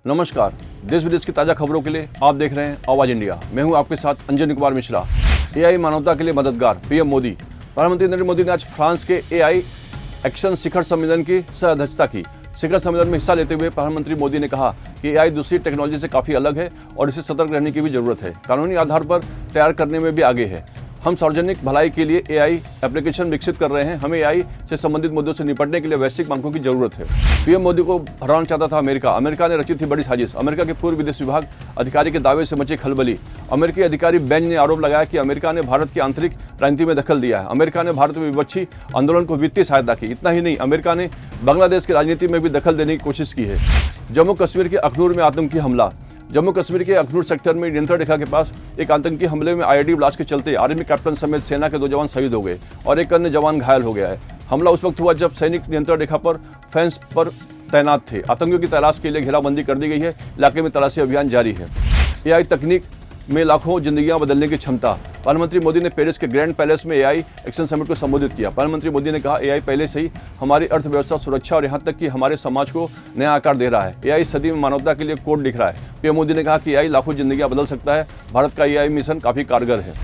नमस्कार, देश विदेश की ताज़ा खबरों के लिए आप देख रहे हैं आवाज़ इंडिया। मैं हूं आपके साथ अंजनी कुमार मिश्रा। एआई मानवता के लिए मददगार, पीएम मोदी। प्रधानमंत्री नरेंद्र मोदी ने आज फ्रांस के एआई एक्शन शिखर सम्मेलन की सह अध्यक्षता की। शिखर सम्मेलन में हिस्सा लेते हुए प्रधानमंत्री मोदी ने कहा कि एआई दूसरी टेक्नोलॉजी से काफ़ी अलग है और इसे सतर्क रहने की भी जरूरत है। कानूनी आधार पर तैयार करने में भी आगे है। हम सार्वजनिक भलाई के लिए एआई एप्लीकेशन विकसित कर रहे हैं। हमें एआई से संबंधित मुद्दों से निपटने के लिए वैश्विक मांगों की जरूरत है। पीएम मोदी को हराना चाहता था अमेरिका। अमेरिका ने रची थी बड़ी साजिश। अमेरिका के पूर्व विदेश विभाग अधिकारी के दावे से मची खलबली। अमेरिकी अधिकारी बेंज ने आरोप लगाया कि अमेरिका ने भारत की आंतरिक राजनीति में दखल दिया है। अमेरिका ने भारत में विपक्षी आंदोलन को वित्तीय सहायता की। इतना ही नहीं, अमेरिका ने बांग्लादेश की राजनीति में भी दखल देने की कोशिश की है। जम्मू कश्मीर के अखनूर में आतंकी हमला। जम्मू कश्मीर के अखनूर सेक्टर में नियंत्रण रेखा के पास एक आतंकी हमले में आईईडी ब्लास्ट के चलते आर्मी कैप्टन समेत सेना के 2 जवान शहीद हो गए और एक अन्य जवान घायल हो गया है। हमला उस वक्त हुआ जब सैनिक नियंत्रण रेखा पर फेंस पर तैनात थे। आतंकियों की तलाश के लिए घेराबंदी कर दी गई है। इलाके में तलाशी अभियान जारी है। एआई तकनीक में लाखों जिंदगियां बदलने की क्षमता। प्रधानमंत्री मोदी ने पेरिस के ग्रैंड पैलेस में एआई एक्शन समिट को संबोधित किया। प्रधानमंत्री मोदी ने कहा, एआई पहले से ही हमारी अर्थव्यवस्था, सुरक्षा और यहां तक कि हमारे समाज को नया आकार दे रहा है। एआई सदी में मानवता के लिए कोड लिख रहा है। पीएम मोदी ने कहा कि एआई लाखों जिंदगियां बदल सकता है। भारत का एआई मिशन काफी कारगर है।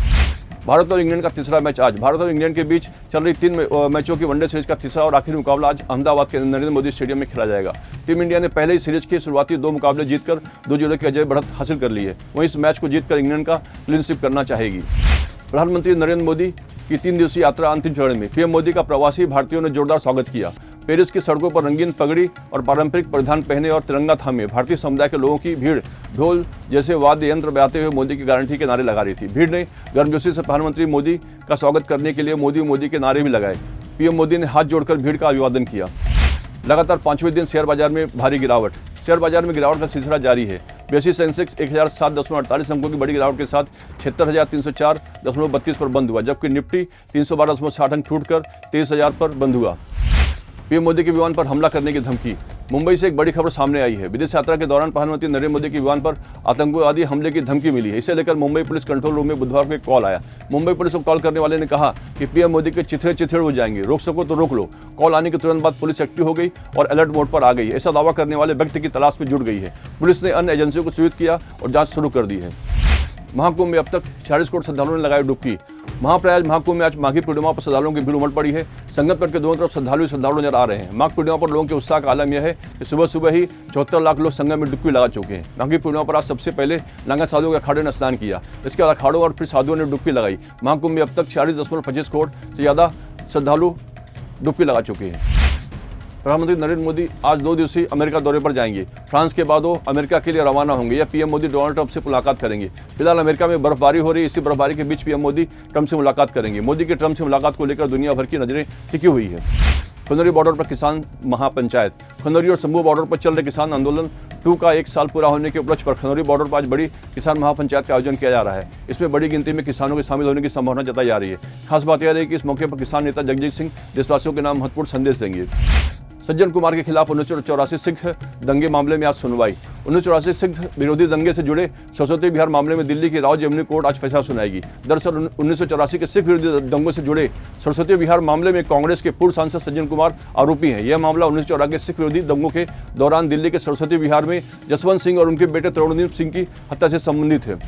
भारत और इंग्लैंड का तीसरा मैच आज। भारत और इंग्लैंड के बीच चल रही 3 मैचों की वनडे सीरीज का तीसरा और आखिरी मुकाबला आज अहमदाबाद के नरेंद्र मोदी स्टेडियम में खेला जाएगा। टीम इंडिया ने पहले ही सीरीज के शुरुआती 2 मुकाबले जीतकर 2-0 की अजय बढ़त हासिल कर ली है। वहीं इस मैच को जीतकर इंग्लैंड का क्लीन स्वीप करना चाहेगी। प्रधानमंत्री नरेंद्र मोदी की 3 दिवसीय यात्रा अंतिम चरण में। पीएम मोदी का प्रवासी भारतीयों ने जोरदार स्वागत किया। पेरिस की सड़कों पर रंगीन पगड़ी और पारंपरिक परिधान पहने और तिरंगा थामे भारतीय समुदाय के लोगों की भीड़ ढोल जैसे वाद्य यंत्र बजाते हुए मोदी की गारंटी के नारे लगा रही थी। भीड़ ने गर्मजोशी से प्रधानमंत्री मोदी का स्वागत करने के लिए मोदी मोदी के नारे भी लगाए। पीएम मोदी ने हाथ जोड़कर भीड़ का अभिवादन किया। लगातार 5वें दिन शेयर बाजार में भारी गिरावट। शेयर बाजार में गिरावट का सिलसिला जारी है। बेसिस सेंसेक्स 1007.48 अंकों की बड़ी गिरावट के साथ 76,304.32 पर बंद हुआ, जबकि निफ्टी 312.60 अंक छूटकर 23,000 पर बंद हुआ। पीएम मोदी के विमान पर हमला करने की धमकी। मुंबई से एक बड़ी खबर सामने आई है। विदेश यात्रा के दौरान प्रधानमंत्री नरेंद्र मोदी के विमान पर आतंकवादी हमले की धमकी मिली है। इसे लेकर मुंबई पुलिस कंट्रोल रूम में बुधवार को एक कॉल आया। मुंबई पुलिस को कॉल करने वाले ने कहा कि पीएम मोदी के चिथड़े हो जाएंगे, रोक सको तो रोक लो। कॉल आने के तुरंत बाद पुलिस एक्टिव हो गई और अलर्ट मोड पर आ गई। ऐसा दावा करने वाले व्यक्ति की तलाश में जुट गई है। पुलिस ने अन्य एजेंसियों को सूचित किया और जांच शुरू कर दी है। महाकुंभ में अब तक 46 करोड़ श्रद्धालुओं ने लगाई डुबकी। महाप्रयाग महाकुंभ में आज माघी पूर्णिमा पर श्रद्धालुओं की भीड़ उमड़ पड़ी है। संगम तट के दोनों तरफ श्रद्धालु नजर आ रहे हैं। माघ पूर्णिमा पर लोगों के उत्साह का आलम यह है कि सुबह सुबह ही 74 लाख लोग संगम में डुबकी लगा चुके हैं। माघी पूर्णिमा पर आज सबसे पहले नागा साधुओं के अखाड़े ने स्नान किया। इसके बाद अखाड़ों और फिर साधुओं ने डुबकी लगाई। महाकुंभ में अब तक 46.25 करोड़ से ज्यादा श्रद्धालु डुबकी लगा चुके हैं। प्रधानमंत्री नरेंद्र मोदी आज 2 दिवसीय अमेरिका दौरे पर जाएंगे। फ्रांस के बाद वो अमेरिका के लिए रवाना होंगे। या पीएम मोदी डोनाल्ड ट्रंप से मुलाकात करेंगे। फिलहाल अमेरिका में बर्फबारी हो रही है। इसी बर्फबारी के बीच पीएम मोदी ट्रंप से मुलाकात करेंगे। मोदी की ट्रंप से मुलाकात को लेकर दुनिया भर की नजरें टिकी हुई है। खनौरी बॉर्डर पर किसान महापंचायत। खनौरी और शंभू बॉर्डर पर चल रहे किसान आंदोलन 2 का 1 साल पूरा होने के उपलक्ष्य पर खनौरी बॉर्डर पर आज बड़ी किसान महापंचायत का आयोजन किया जा रहा है। इसमें बड़ी गिनती में किसानों के शामिल होने की संभावना जताई जा रही है। खास बात यह रही कि इस मौके पर किसान नेता जगजीत सिंह देशवासियों के नाम महत्वपूर्ण संदेश देंगे। सज्जन कुमार के खिलाफ 1984 सिख दंगे मामले में आज सुनवाई। 1984 सिख विरोधी दंगे से जुड़े सरस्वती विहार मामले में दिल्ली की राव जेमनी कोर्ट आज फैसला सुनाएगी। दरअसल 1984 के सिख विरोधी दंगों से जुड़े सरस्वती विहार मामले में कांग्रेस के पूर्व सांसद सज्जन कुमार आरोपी हैं। यह मामला 1984 के सिख विरोधी दंगों के दौरान दिल्ली के सरस्वती विहार में जसवंत सिंह और उनके बेटे तरुणदीप सिंह की हत्या से संबंधित है।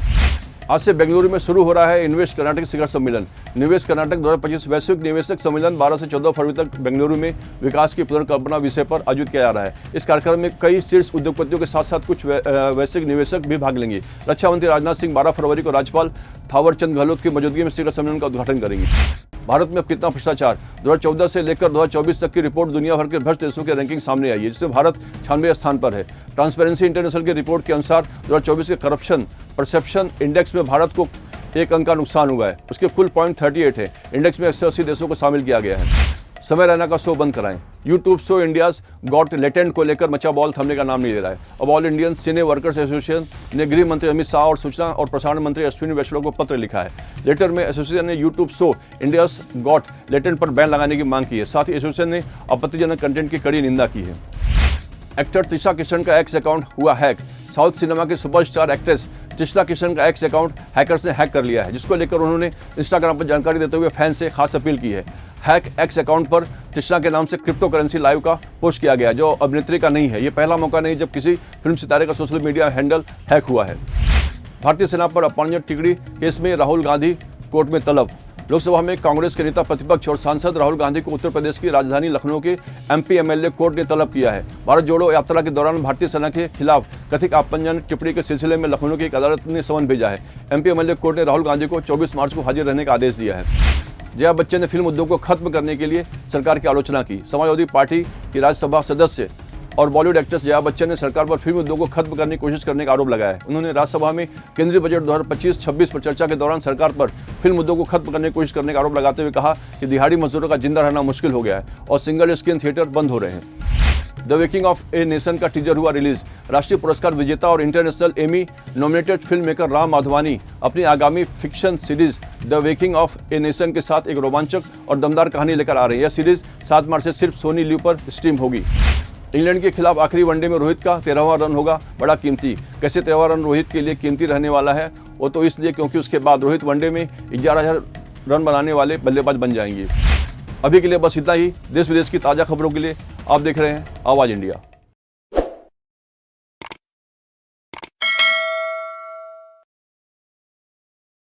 आज से बेंगलुरु में शुरू हो रहा है इन्वेस्ट कर्नाटक शिखर सम्मेलन। निवेश कर्नाटक 2025 वैश्विक निवेशक सम्मेलन 12 से 14 फरवरी तक बेंगलुरु में विकास की पुनर्कल्पना विषय पर आयोजित किया जा रहा है। इस कार्यक्रम में कई शीर्ष उद्योगपतियों के साथ साथ कुछ वैश्विक निवेशक भी भाग लेंगे। रक्षा मंत्री राजनाथ सिंह 12 फरवरी को राज्यपाल थावरचंद गहलोत की मौजूदगी में शिखर सम्मेलन का उद्घाटन करेंगे। भारत में अब कितना भ्रष्टाचार। 2014 से लेकर 2024 तक की रिपोर्ट दुनिया भर के भ्रष्ट देशों की रैंकिंग सामने आई है, जिसमें भारत 96वें स्थान पर है। ट्रांसपेरेंसी इंटरनेशनल की रिपोर्ट के अनुसार 2024 के करप्शन परसेप्शन इंडेक्स में भारत को 1 अंक का नुकसान हुआ है। उसके कुल पॉइंट 38 है। इंडेक्स में 180 देशों को शामिल किया गया है। समय रैना का शो बंद कराएं। YouTube show India's got latent को लेकर मचा बॉल थमने का नाम नहीं ले रहा है। अब ऑल इंडियन सिने वर्कर्स एसोसिएशन ने गृह मंत्री अमित शाह और सूचना और प्रसारण मंत्री अश्विनी वैष्णव को पत्र लिखा है। लेटर में एसोसिएशन ने YouTube show India's got latent पर बैन लगाने की मांग की है। साथ ही एसोसिएशन ने आपत्तिजनक कंटेंट की कड़ी निंदा की है। एक्टर त्रिशा किशन का एक्स अकाउंट हुआ हैक। साउथ सिनेमा की सुपरस्टार एक्ट्रेस त्रिशा किशन का एक्स अकाउंट हैकर्स ने हैक कर लिया है, जिसको लेकर उन्होंने इंस्टाग्राम पर जानकारी देते हुए फैन से खास अपील की है। हैक एक्स अकाउंट पर कृष्णा के नाम से क्रिप्टो करेंसी लाइव का पोस्ट किया गया, जो अभिनेत्री का नहीं है। ये पहला मौका नहीं जब किसी फिल्म सितारे का सोशल मीडिया हैंडल हैक हुआ है। भारतीय सेना पर अपमानजनक टिप्पणी केस में राहुल गांधी कोर्ट में तलब। लोकसभा में कांग्रेस के नेता प्रतिपक्ष और सांसद राहुल गांधी को उत्तर प्रदेश की राजधानी लखनऊ के एमपी एमएलए कोर्ट ने तलब किया है। भारत जोड़ो यात्रा के दौरान भारतीय सेना के खिलाफ कथित अपमानजनक टिप्पणी के सिलसिले में लखनऊ की एक अदालत ने समन भेजा है। एमपी एमएलए कोर्ट ने राहुल गांधी को 24 मार्च को हाजिर रहने का आदेश दिया है। जया बच्चन ने फिल्म उद्योग को खत्म करने के लिए सरकार की आलोचना की। समाजवादी पार्टी की राज्यसभा सदस्य और बॉलीवुड एक्ट्रेस जया बच्चन ने सरकार पर फिल्म उद्योग को खत्म करने की कोशिश करने का आरोप लगाया है। उन्होंने राज्यसभा में केंद्रीय बजट 2025-26 पर चर्चा के दौरान सरकार पर फिल्म उद्योग को खत्म करने की कोशिश करने का आरोप लगाते हुए कहा कि दिहाड़ी मजदूरों का जिंदा रहना मुश्किल हो गया है और सिंगल स्क्रीन थिएटर बंद हो रहे हैं। The waking of a nation का टीजर हुआ रिलीज। राष्ट्रीय पुरस्कार विजेता और international Emmy nominated filmmaker Ram Madhvani अपनी आगामी fiction series the waking of a nation के साथ एक रोमांचक और दमदार कहानी लेकर आ रही है। यह सीरीज 7 मार्च से सिर्फ सोनी लिव पर स्ट्रीम होगी। इंग्लैंड के खिलाफ आखिरी वनडे में रोहित का 13वां रन होगा बड़ा कीमती। कैसे 13वां रन रोहित के लिए कीमती रहने वाला है? वो तो इसलिए क्योंकि उसके बाद रोहित वनडे में 11,000 रन बनाने वाले बल्लेबाज बन जाएंगे। अभी के लिए बस इतना ही। देश विदेश की ताज़ा खबरों के लिए आप देख रहे हैं आवाज़ इंडिया।